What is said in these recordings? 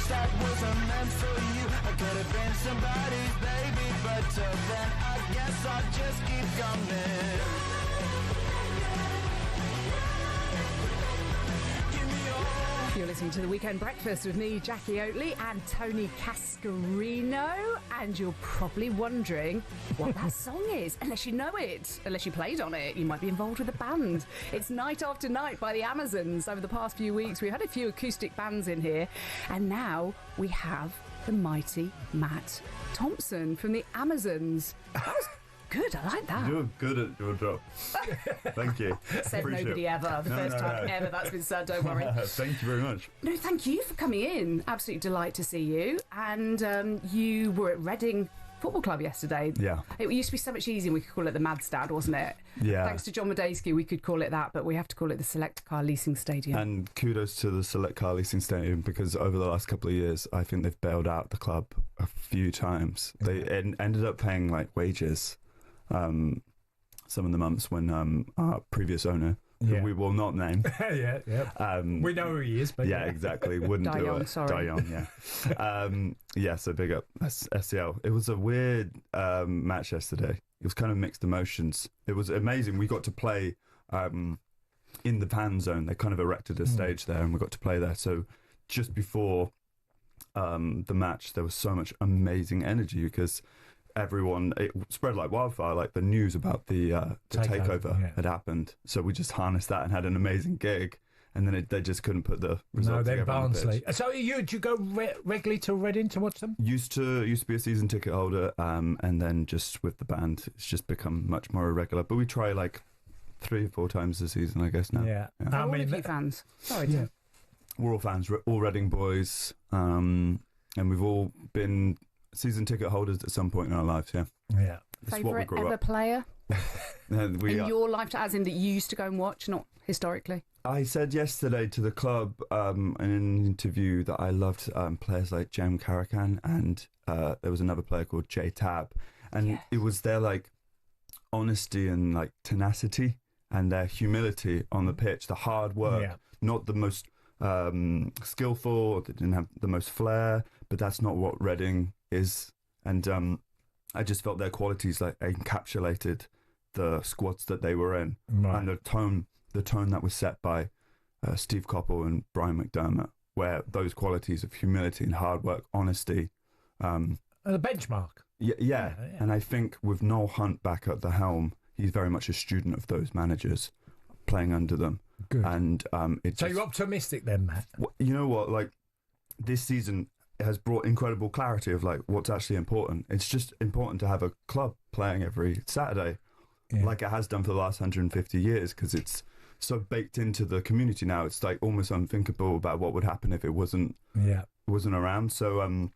that wasn't meant for you. I could have been somebody's baby, but till then I guess I'll just keep coming. Give me all. You're listening to The Weekend Breakfast with me, Jackie Oatley, and Tony Cascarino, and you're probably wondering what that song is, unless you know it, unless you played on it. You might be involved with a band. It's Night After Night by the Amazons. Over the past few weeks, we've had a few acoustic bands in here, and now we have the mighty Matt Thompson from the Amazons. That was good, I like that. You're good at your job. Thank you. Said Appreciate nobody it. ever. The first time ever that's been said, don't worry. Thank you very much. No, thank you for coming in. Absolute delight to see you. And you were at Reading Football Club yesterday. Yeah. It used to be so much easier. We could call it the Mad Stand, wasn't it? Yeah. Thanks to John Medeski, we could call it that, but we have to call it the Select Car Leasing Stadium. And kudos to the Select Car Leasing Stadium, because over the last couple of years, I think they've bailed out the club a few times. They ended up paying like wages some of the months when our previous owner, who we will not name. We know who he is, but yeah, exactly. Wouldn't Die do Young, it. sorry. Die Young, yeah. So big up SCL. It was a weird match yesterday. It was kind of mixed emotions. It was amazing. We got to play in the fan zone. They kind of erected a stage there, and we got to play there. So just before the match, there was so much amazing energy because everyone, it spread like wildfire. Like the news about the takeover had happened. So we just harnessed that and had an amazing gig. And then they just couldn't put the result together. Barnsley. So do you go regularly to Reading to watch them? Used to be a season ticket holder, and then just with the band, it's just become much more irregular. But we try like 3 or 4 times a season, I guess now. Yeah. I mean, all of you fans. Sorry, Tim. We're all fans, all Reading boys, and we've all been season ticket holders at some point in our lives. Yeah. It's what we Favourite grew ever up. player in in your life, as in that you used to go and watch, not historically? I said yesterday to the club in an interview that I loved players like Jem Karakan, and there was another player called Jay Tab, and it was their like honesty and like tenacity and their humility on the pitch, the hard work, not the most skillful, they didn't have the most flair, but that's not what Reading is. And I just felt their qualities like encapsulated the squads that they were in, and the tone that was set by Steve Coppell and Brian McDermott, where those qualities of humility and hard work, honesty, the benchmark. Yeah. And I think with Noel Hunt back at the helm, he's very much a student of those managers playing under them. Good. And so you're optimistic then, Matt? You know what? Like this season has brought incredible clarity of like what's actually important. It's just important to have a club playing every Saturday, like it has done for the last 150 years, because it's so baked into the community now. It's like almost unthinkable about what would happen if it wasn't around. So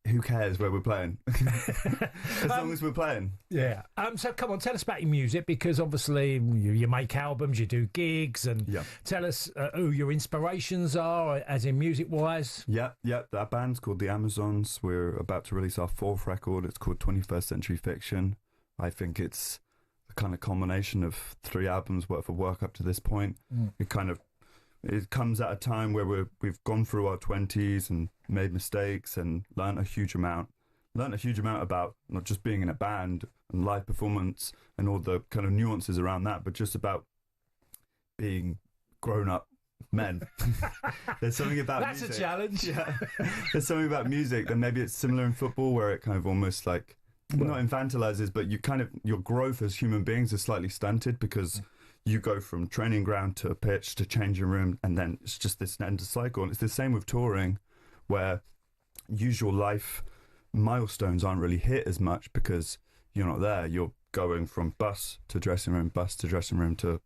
who cares where we're playing? As long as we're playing. Yeah. So come on, tell us about your music, because obviously you make albums, you do gigs, and tell us who your inspirations are, as in music-wise. Yeah. That band's called the Amazons. We're about to release our 4th record. It's called 21st Century Fiction. I think it's the kind of combination of 3 albums worth of work up to this point. It comes at a time where we've gone through our 20s and made mistakes and learnt a huge amount about not just being in a band and live performance and all the kind of nuances around that, but just about being grown-up men. There's something about that's music. A challenge. Yeah. There's something about music, and maybe it's similar in football, where it kind of almost like not infantilizes, but your growth as human beings is slightly stunted, because you go from training ground to a pitch to changing room, and then it's just this endless cycle. And it's the same with touring, where usual life milestones aren't really hit as much because you're not there. You're going from bus to dressing room to,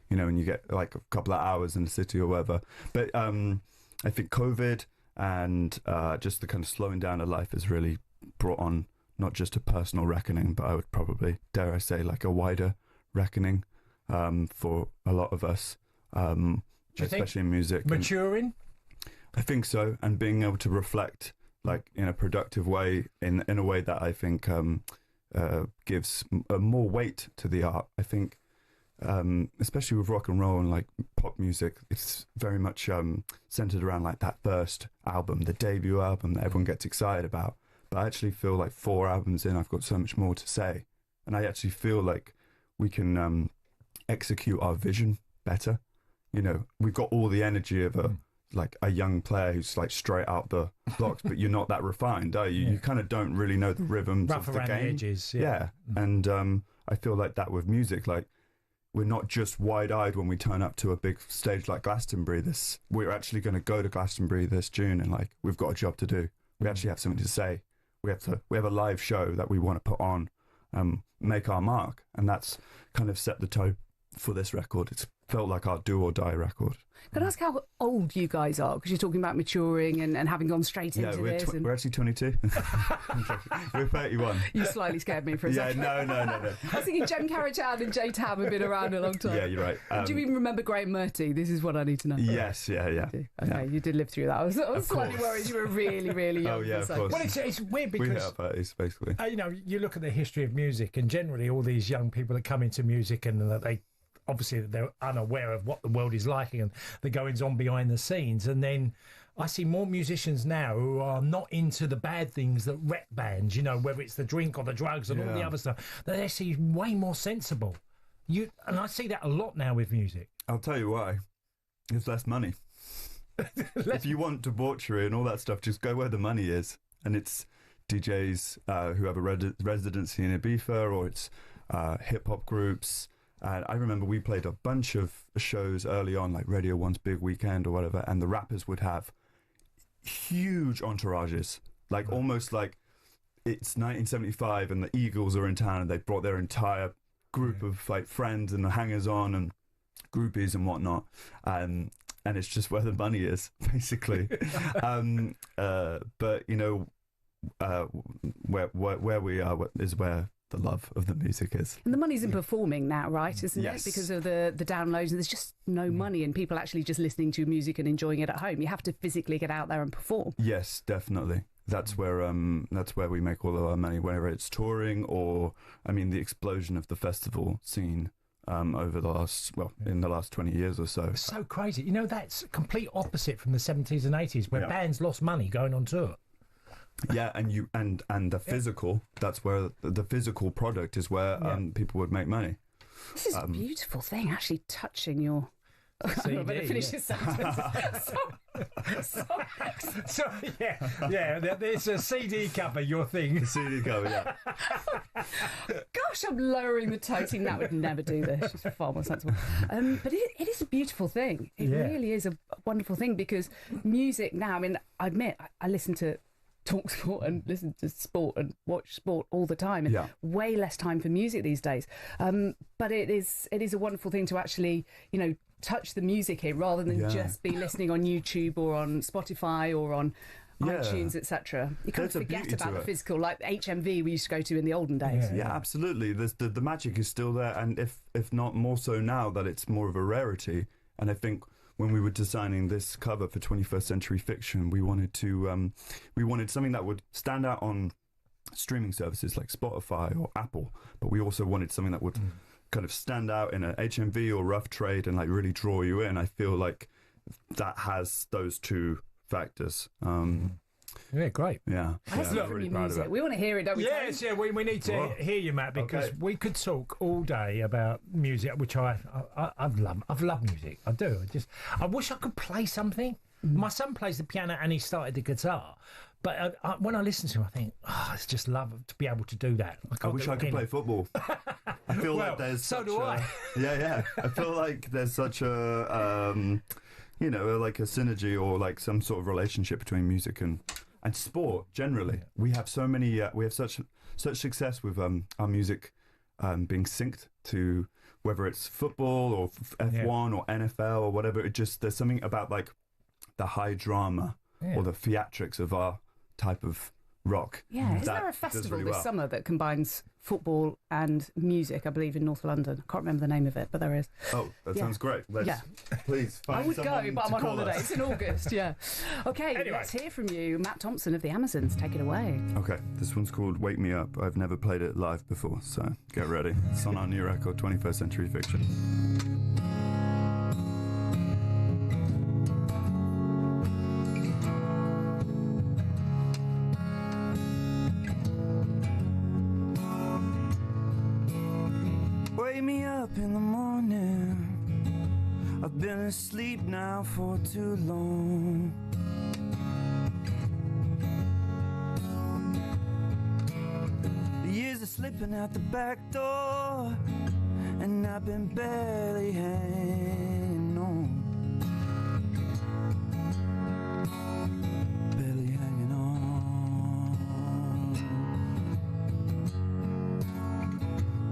and you get like a couple of hours in the city or whatever. But I think COVID and just the kind of slowing down of life has really brought on not just a personal reckoning, but I would probably, dare I say, like a wider reckoning for a lot of us, especially in music. Maturing? I think so, and being able to reflect like in a productive way, in a way that I think gives more weight to the art. I think especially with rock and roll and like pop music, it's very much centered around like that first album, the debut album that everyone gets excited about. But I actually feel like 4 albums in, I've got so much more to say, and I actually feel like we can execute our vision better. You know, we've got all the energy of a young player who's like straight out the blocks, but you're not that refined, are you? Yeah. You kind of don't really know the rhythms Rough of the around game. the edges. Yeah. And I feel like that with music, like we're not just wide-eyed when we turn up to a big stage like Glastonbury. We're actually going to go to Glastonbury this June, and like we've got a job to do. We actually have something to say. We have a live show that we want to put on, make our mark, and that's kind of set the tone for this record. It's felt like our do or die record. Can I ask how old you guys are? Because you're talking about maturing and having gone straight into this. We're actually 22. We're 31. You slightly scared me for a second. No. I was thinking Jem Carrichan and Jay Tam have been around a long time. Yeah, you're right. Do you even remember Graham Murty? This is what I need to know. Yes, yeah. Okay, you did live through that. I was slightly worried you were really, really young. Oh, yeah, of course. Well, it's weird because... We hit our 30s, basically. You know, you look at the history of music, and generally all these young people that come into music and that they... Obviously, they're unaware of what the world is like and the goings on behind the scenes. And then I see more musicians now who are not into the bad things that rep bands, you know, whether it's the drink or the drugs and all the other stuff. They're actually way more sensible. And I see that a lot now with music. I'll tell you why. There's less money. If you want debauchery and all that stuff, just go where the money is. And it's DJs who have a residency in Ibiza, or it's hip-hop groups. And I remember we played a bunch of shows early on, like Radio 1's Big Weekend or whatever, and the rappers would have huge entourages, like almost like it's 1975 and the Eagles are in town and they brought their entire group of like friends and hangers-on and groupies and whatnot. And it's just where the money is, basically. But, you know, where we are is where the love of the music is. And the money's in performing now, right? Isn't Yes. it? Because of the downloads, and there's just no money and people actually just listening to music and enjoying it at home. You have to physically get out there and perform. Yes, definitely. That's where we make all of our money, whether it's touring or, I mean, the explosion of the festival scene over the in the last 20 years or so. It's so crazy. You know, that's complete opposite from the 70s and 80s where bands lost money going on tour. Yeah, and the physical, that's where the physical product is where people would make money. This is a beautiful thing, actually touching your... CD, I'm going to finish this sentence. Sorry, there's a CD cover, your thing. CD cover, yeah. Gosh, I'm lowering the toting. That would never do this. She's far more sensible. But it is a beautiful thing. It really is a wonderful thing, because music now, I mean, I admit, I listen to Talksport and listen to sport and watch sport all the time, and way less time for music these days. But it is a wonderful thing to actually, you know, touch the music here rather than just be listening on YouTube or on Spotify or on iTunes, etc. You can't forget about the physical, like HMV we used to go to in the olden days. Yeah, absolutely. The magic is still there, and if not more so now that it's more of a rarity. And I think when we were designing this cover for 21st Century Fiction, we wanted something that would stand out on streaming services like Spotify or Apple, but we also wanted something that would kind of stand out in a HMV or rough trade and like really draw you in. I feel like that has those two factors. Yeah, great. Yeah. Let's hear from your music. We want to hear it, don't we? Yes, we need to hear you, Matt, because we could talk all day about music, which I've loved music. I do. I wish I could play something. My son plays the piano and he started the guitar. But when I listen to him, I think, it's just love to be able to do that. I wish I could play football. I feel like there's so such do I. Yeah. I feel like there's such a, you know, like a synergy or like some sort of relationship between music and sport generally. We have so many, we have such success with our music being synced to whether it's football or F1 or NFL or whatever. There's something about like the high drama or the theatrics of our type of rock. Yeah, isn't That there a does festival really this well. summer that combines football and music, I believe, in North London? I can't remember the name of it, but there is. Oh, that Yeah. sounds great. Let's Yeah. please I find would go, someone but I'm to on call holiday. us. It's in August, yeah. Okay, Anyway. let's hear from you. Matt Thompson of the Amazons, take it away. Okay, this one's called Wake Me Up. I've never played it live before, so get ready. It's on our new record, 21st Century Fiction. Wake me up in the morning. I've been asleep now for too long. The years are slipping out the back door, and I've been barely hanging on. Barely hanging on.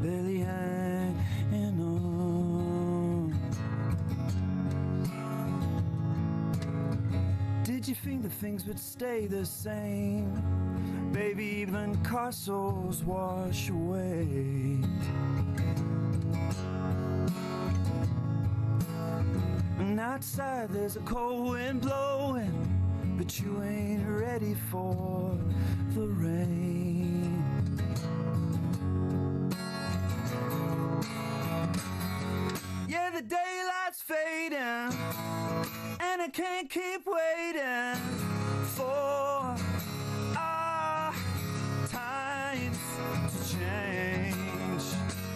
Barely hanging on. Did you think that things would stay the same? Baby, even castles wash away. And outside there's a cold wind blowing, but you ain't ready for the rain. Yeah, the daylight's fading, and I can't keep waiting for our times to change.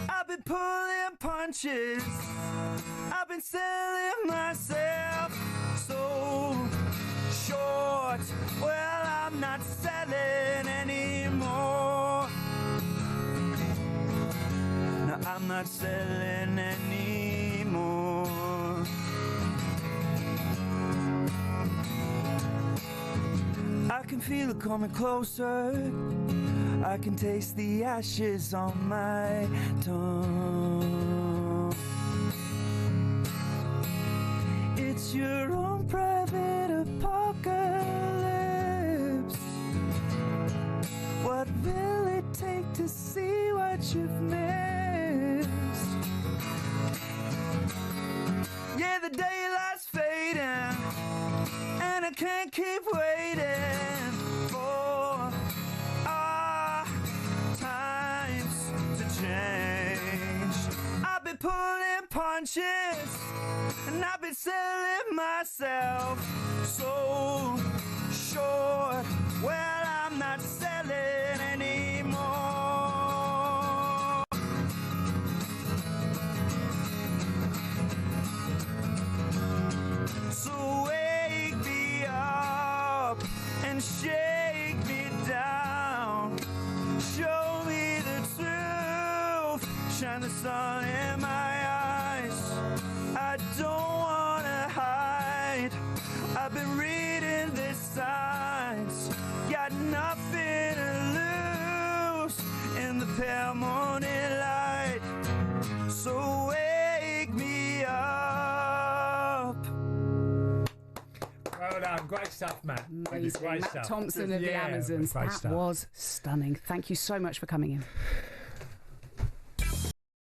I've been pulling punches, I've been selling myself so short. Well, I'm not selling anymore. No, I'm not selling anymore. I can feel it coming closer. I can taste the ashes on my tongue. It's your own private apocalypse. What will it take to see what you've missed? Yeah, the daylight's fading, and I can't keep waiting for our times to change. I've been pulling punches, and I've been selling myself so short. Well, I'm not selling anymore. So wake me up and shake me down. Show me the truth. Shine the sun in my eyes. I don't wanna hide. I've been reading the signs. Got nothing to lose in the pale morning light. So wake me up. Well done. Great stuff, Matt. Amazing. Great Matt stuff. Thompson of the Yeah, Amazons. great That stuff. was stunning. Thank you so much for coming in.